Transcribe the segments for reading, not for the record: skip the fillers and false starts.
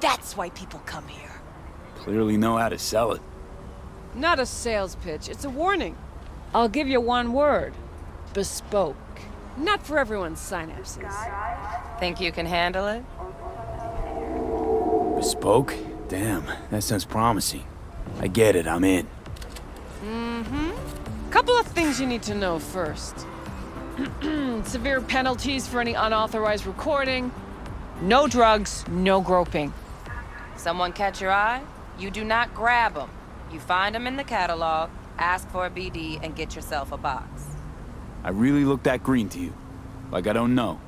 That's why people come here. Clearly know how to sell it. Not a sales pitch, it's a warning. I'll give you one word. Bespoke. Not for everyone's synapses. Think you can handle it? Bespoke? Damn, that sounds promising. I get it, I'm in. Couple of things you need to know first. Severe penalties for any unauthorized recording. No drugs, no groping. Someone catch your eye? You do not grab them. You find them in the catalog, ask for a BD, and get yourself a box. I really look that green to you. Like I don't know.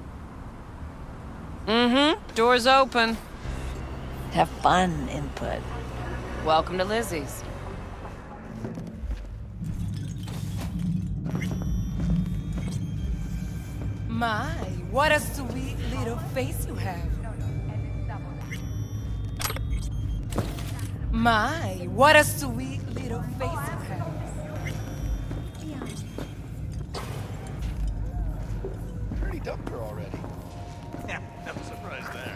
Door's open. Have fun, input. Welcome to Lizzie's. My, what a sweet little face you have. My, what a sweet little face you have. Pretty dumped her already. Yeah, no surprise there.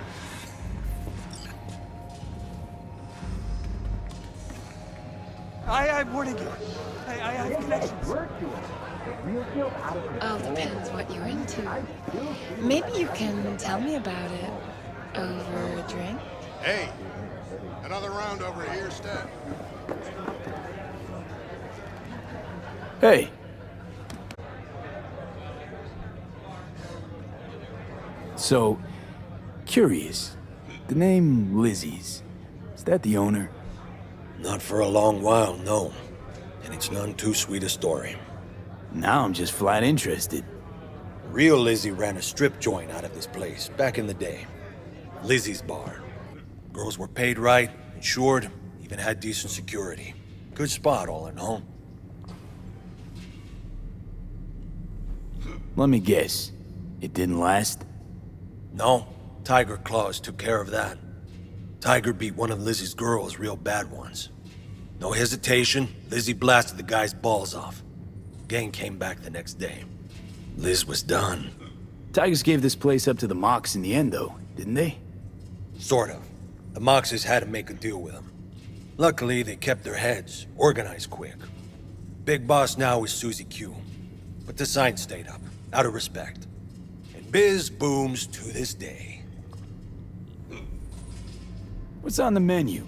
I'm warning you. I have connections. Oh, depends what you're into. Maybe you can tell me about it over a drink? Hey, another round over here, Stan. Hey! So, curious. The name Lizzie's, is that the owner? Not for a long while, no. And it's none too sweet a story. Now I'm just flat interested. Real Lizzie ran a strip joint out of this place, back in the day. Lizzie's Bar. Girls were paid right, insured, even had decent security. Good spot, all in all. Let me guess. It didn't last? No, Tiger Claws took care of that. Tiger beat one of Lizzie's girls real bad once. No hesitation, Lizzie blasted the guy's balls off. Gang came back the next day. Liz was done. Tigers gave this place up to the Mox in the end, though, didn't they? Sort of. The Moxes had to make a deal with them. Luckily, they kept their heads, organized quick. Big boss now is Susie Q. But the sign stayed up, out of respect. And biz booms to this day. What's on the menu?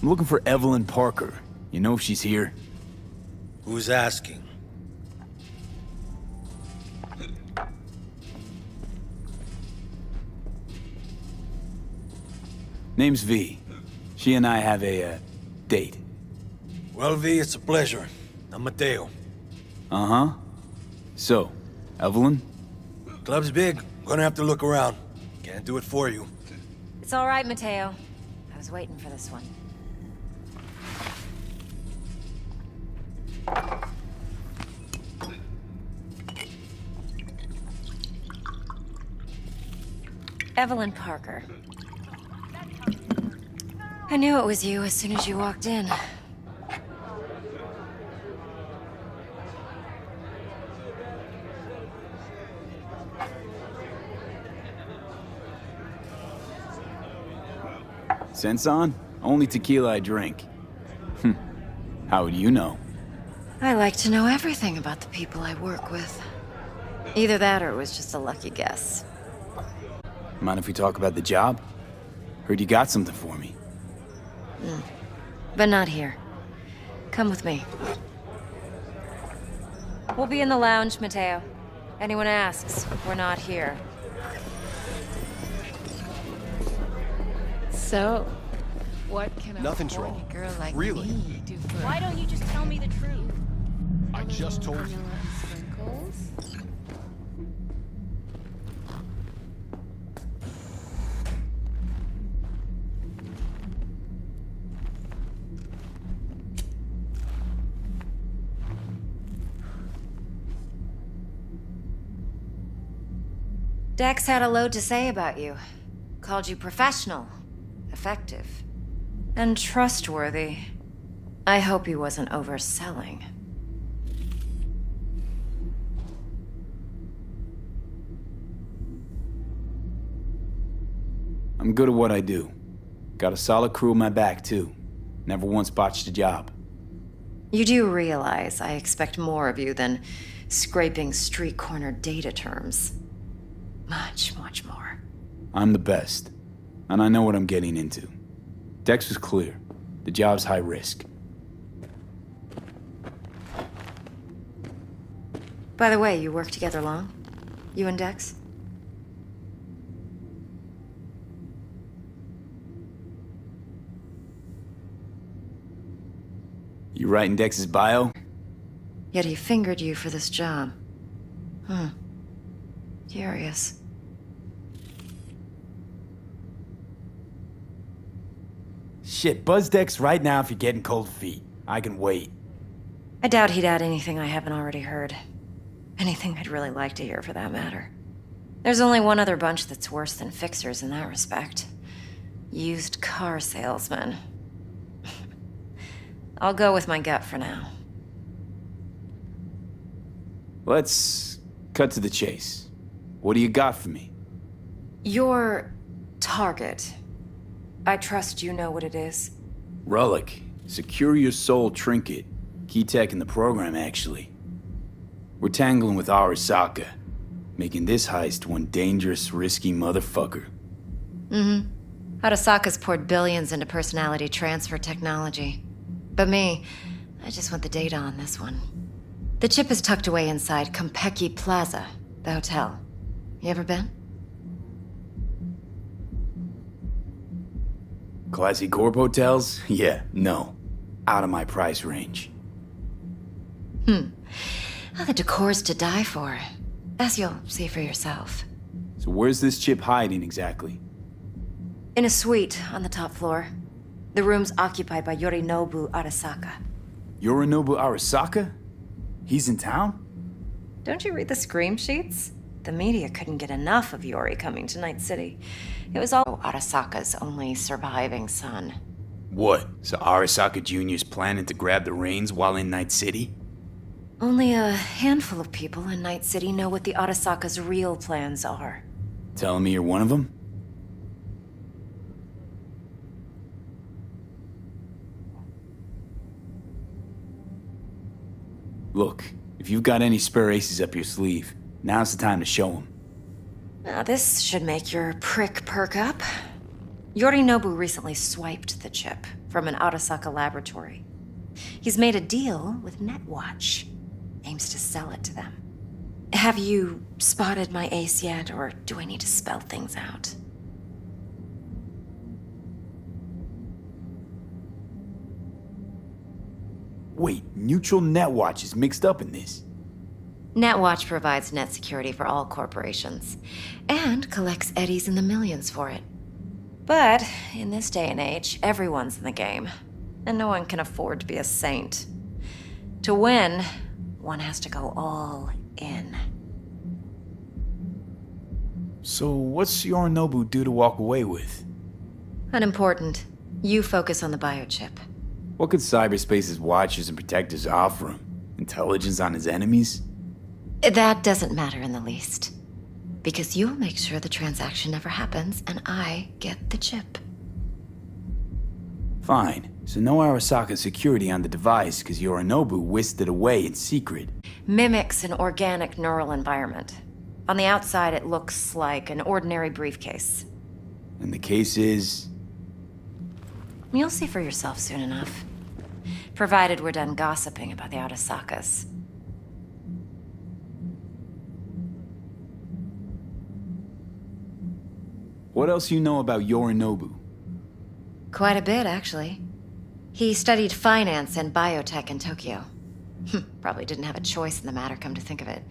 I'm looking for Evelyn Parker. You know if she's here? Who's asking? Name's V. She and I have a, date. Well, V, it's a pleasure. I'm Mateo. Uh-huh. So, Evelyn? Club's big. Gonna have to look around. Can't do it for you. It's all right, Mateo. I was waiting for this one. Evelyn Parker. I knew it was you as soon as you walked in. Sense on? Only tequila I drink. How would you know? I like to know everything about the people I work with. Either that or it was just a lucky guess. Mind if we talk about the job? Heard you got something for me. But not here. Come with me. We'll be in the lounge, Mateo. Anyone asks, we're not here. So, what can a Nothing's horny wrong. girl like Really? me do for Why don't you just tell me the truth? I just told you. vanilla and sprinkles? Dex had a load to say about you. Called you professional, effective, and trustworthy. I hope he wasn't overselling. I'm good at what I do. Got a solid crew on my back, too. Never once botched a job. You do realize I expect more of you than scraping street corner data terms. Much, much more. I'm the best. And I know what I'm getting into. Dex was clear. The job's high risk. By the way, you work together long? You and Dex? You writing Dex's bio? Yet he fingered you for this job. Curious. Shit, buzz Dex right now if you're getting cold feet. I can wait. I doubt he'd add anything I haven't already heard. Anything I'd really like to hear, for that matter. There's only one other bunch that's worse than fixers in that respect. Used car salesmen. I'll go with my gut for now. Let's cut to the chase. What do you got for me? Your target. I trust you know what it is. Relic. Secure your soul trinket. Key tech in the program, actually. We're tangling with Arasaka, making this heist one dangerous, risky motherfucker. Arasaka's poured billions into personality transfer technology. But me, I just want the data on this one. The chip is tucked away inside Kompeki Plaza, the hotel. You ever been? Classy corp hotels? Yeah, no. Out of my price range. Oh, the decor's to die for, as you'll see for yourself. So where's this chip hiding exactly? In a suite on the top floor. The room's occupied by Yorinobu Arasaka. Yorinobu Arasaka? He's in town? Don't you read the scream sheets? The media couldn't get enough of Yori coming to Night City. It was all Arasaka's only surviving son. What? So Arasaka Jr.'s planning to grab the reins while in Night City? Only a handful of people in Night City know what the Arasaka's real plans are. Telling me you're one of them? Look, if you've got any spare aces up your sleeve, now's the time to show them. Now this should make your prick perk up. Yorinobu recently swiped the chip from an Arasaka laboratory. He's made a deal with Netwatch. Aims to sell it to them. Have you spotted my ace yet, or do I need to spell things out? Wait, Neutral Netwatch is mixed up in this. Netwatch provides net security for all corporations, and collects eddies in the millions for it. But in this day and age, everyone's in the game, and no one can afford to be a saint. To win, one has to go all in. So what's Yorinobu due to walk away with? Unimportant. You focus on the biochip. What could cyberspace's watchers and protectors offer him? Intelligence on his enemies? That doesn't matter in the least. Because you'll make sure the transaction never happens, and I get the chip. Fine. So no Arasaka security on the device because Yorinobu whisked it away in secret. Mimics an organic neural environment. On the outside, it looks like an ordinary briefcase. And the case is... You'll see for yourself soon enough. Provided we're done gossiping about the Arasakas. What else you know about Yorinobu? Quite a bit, actually. He studied finance and biotech in Tokyo. Probably didn't have a choice in the matter, come to think of it.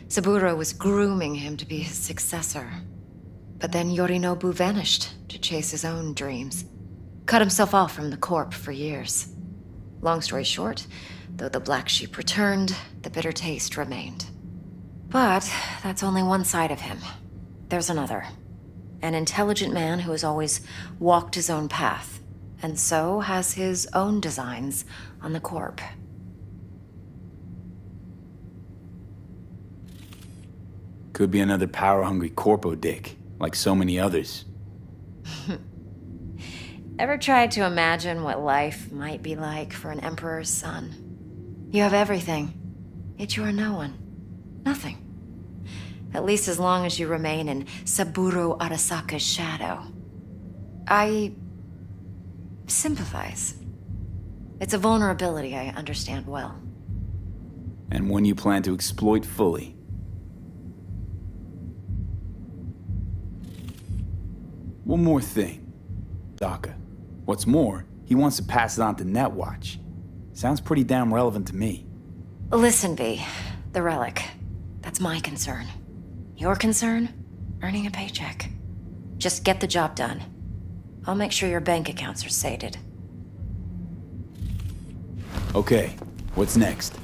Saburo was grooming him to be his successor. But then Yorinobu vanished to chase his own dreams. Cut himself off from the Corp for years. Long story short, though the black sheep returned, the bitter taste remained. But that's only one side of him. There's another. An intelligent man who has always walked his own path, and so has his own designs on the Corp. Could be another power-hungry corpo dick, like so many others. Ever tried to imagine what life might be like for an emperor's son? You have everything, yet you are no one. Nothing. At least as long as you remain in Saburo Arasaka's shadow. I sympathize. It's a vulnerability I understand well. And one you plan to exploit fully. One more thing. Daka. What's more, he wants to pass it on to Netwatch. Sounds pretty damn relevant to me. Listen, V. The relic. That's my concern. Your concern? Earning a paycheck. Just get the job done. I'll make sure your bank accounts are sated. Okay, what's next?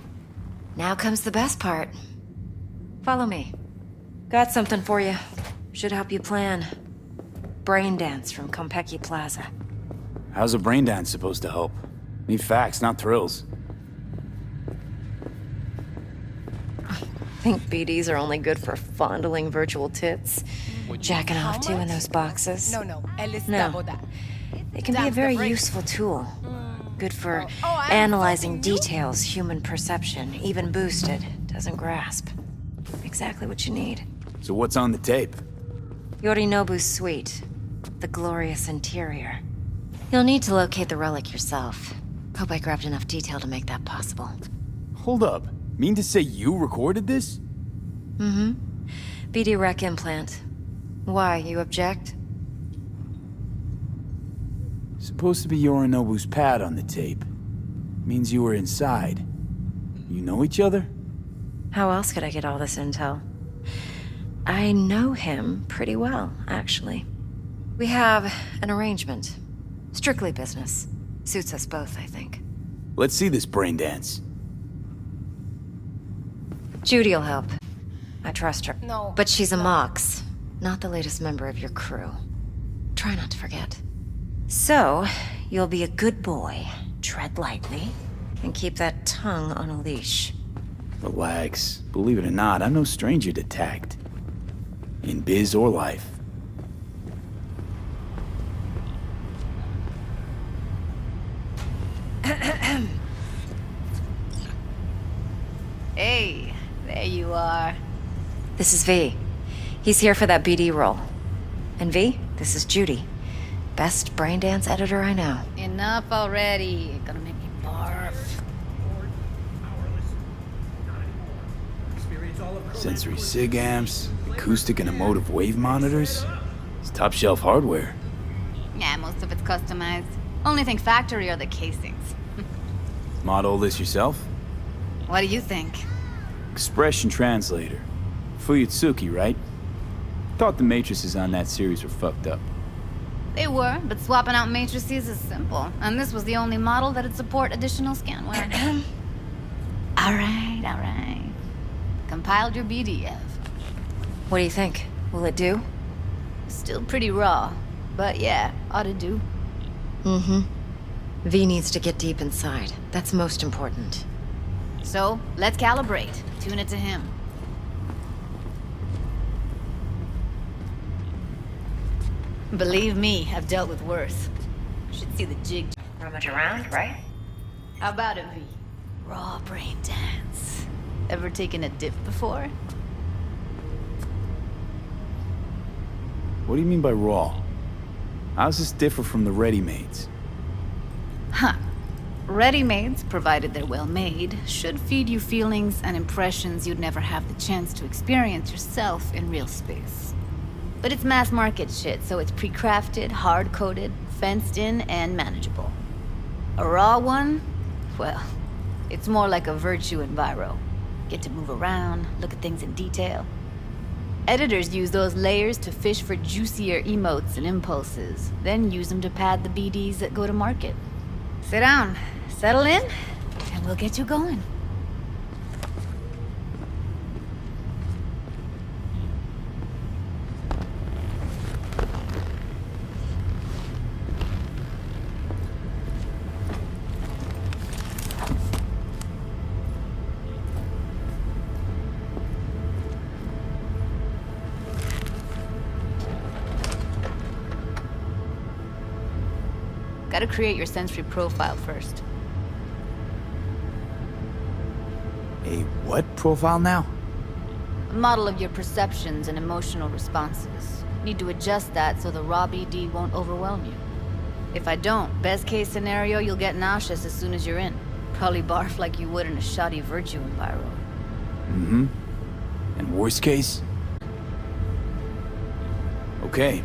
Now comes the best part. Follow me. Got something for you. Should help you plan. Braindance from Konpeki Plaza. How's a braindance supposed to help? Need facts, not thrills. Think BDs are only good for fondling virtual tits? Jacking off to in those boxes? No. No. They can be a very useful tool. Good for analyzing details human perception, even boosted, doesn't grasp. Exactly what you need. So what's on the tape? Yorinobu's suite. The glorious interior. You'll need to locate the relic yourself. Hope I grabbed enough detail to make that possible. Hold up. Mean to say you recorded this? Mm-hmm. BD Rec implant. Why, you object? Supposed to be Yorinobu's pad on the tape. Means you were inside. You know each other? How else could I get all this intel? I know him pretty well, actually. We have an arrangement. Strictly business. Suits us both, I think. Let's see this braindance. Judy'll help. I trust her. No. But she's a Mox, not the latest member of your crew. Try not to forget. So, you'll be a good boy, tread lightly, and keep that tongue on a leash. Relax. Believe it or not, I'm no stranger to tact. In biz or life. Hey, there you are. This is V. He's here for that BD role. And V, this is Judy. Best braindance editor I know. Enough already. Gonna make me barf. Sensory sig amps, acoustic and emotive wave monitors. It's top shelf hardware. Yeah, most of it's customized. Only thing factory are the casings. Model this yourself? What do you think? Expression translator. Fuyutsuki, right? Thought the matrices on that series were fucked up. They were, but swapping out matrices is simple. And this was the only model that'd support additional scanware. Alright. Compiled your BDF. What do you think? Will it do? Still pretty raw. But yeah, ought to do. Mm-hmm. V needs to get deep inside. That's most important. So, let's calibrate. Tune it to him. Believe me, I've dealt with worse. Should see the jig. Rummage around, right? How about it, V? Raw brain dance. Ever taken a dip before? What do you mean by raw? How does this differ from the ready-mades? Huh. Ready-mades, provided they're well made, should feed you feelings and impressions you'd never have the chance to experience yourself in real space. But it's mass market shit, so it's pre-crafted, hard-coded, fenced in, and manageable. A raw one? Well, it's more like a virtue enviro. Get to move around, look at things in detail. Editors use those layers to fish for juicier emotes and impulses, then use them to pad the BDs that go to market. Sit down, settle in, and we'll get you going. Gotta create your sensory profile first. A what profile now? A model of your perceptions and emotional responses. Need to adjust that so the raw BD won't overwhelm you. If I don't, best case scenario, you'll get nauseous as soon as you're in. Probably barf like you would in a shoddy virtue enviro. Mm-hmm. And worst case? Okay.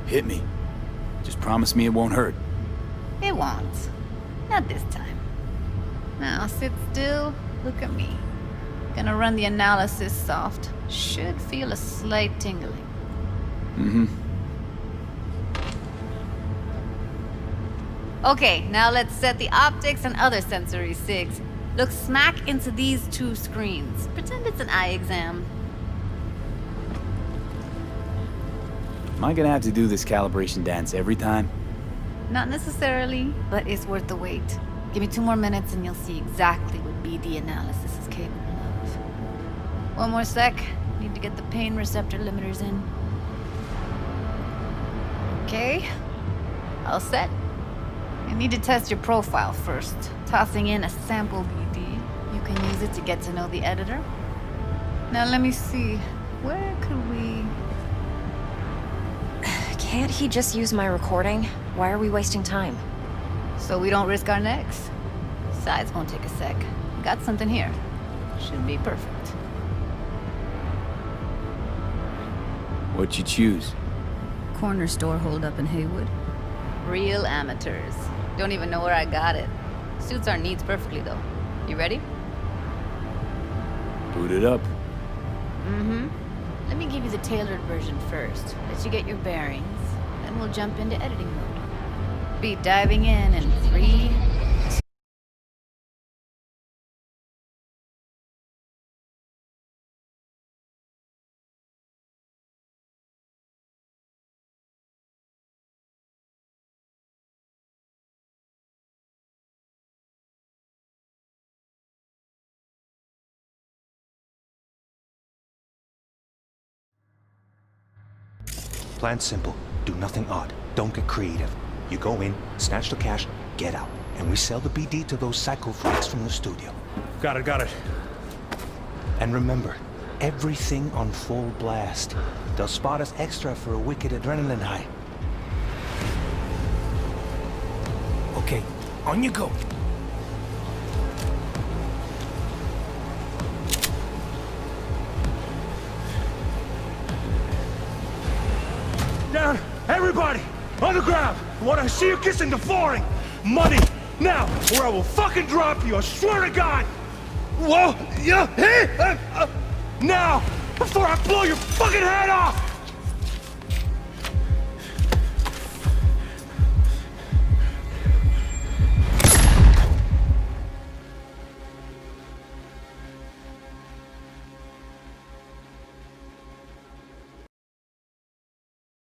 Hit me. Just promise me it won't hurt. It won't. Not this time. Now sit still, look at me. Gonna run the analysis soft. Should feel a slight tingling. Mm-hmm. Okay, now let's set the optics and other sensory sigs. Look smack into these two screens. Pretend it's an eye exam. Am I gonna have to do this calibration dance every time? Not necessarily, but it's worth the wait. Give me 2 more minutes and you'll see exactly what BD analysis is capable of. One more sec. Need to get the pain receptor limiters in. Okay. All set. I need to test your profile first. Tossing in a sample BD. You can use it to get to know the editor. Now let me see. Where could we... Can't he just use my recording? Why are we wasting time? So we don't risk our necks. Besides, won't take a sec. Got something here. Should be perfect. What'd you choose? Corner store holdup in Haywood. Real amateurs. Don't even know where I got it. Suits our needs perfectly, though. You ready? Boot it up. Mm-hmm. Let me give you the tailored version first. Let you get your bearings. Then we'll jump into editing mode. Be diving in 3... Plan simple. Do nothing odd. Don't get creative. You go in, snatch the cash, get out. And we sell the BD to those psycho freaks from the studio. Got it. And remember, everything on full blast. They'll spot us extra for a wicked adrenaline high. Okay, on you go. Down! Everybody! On the ground! I want to see you kissing the flooring! Money! Now! Or I will fucking drop you! I swear to God! Whoa! Yeah! Hey! Now! Before I blow your fucking head off!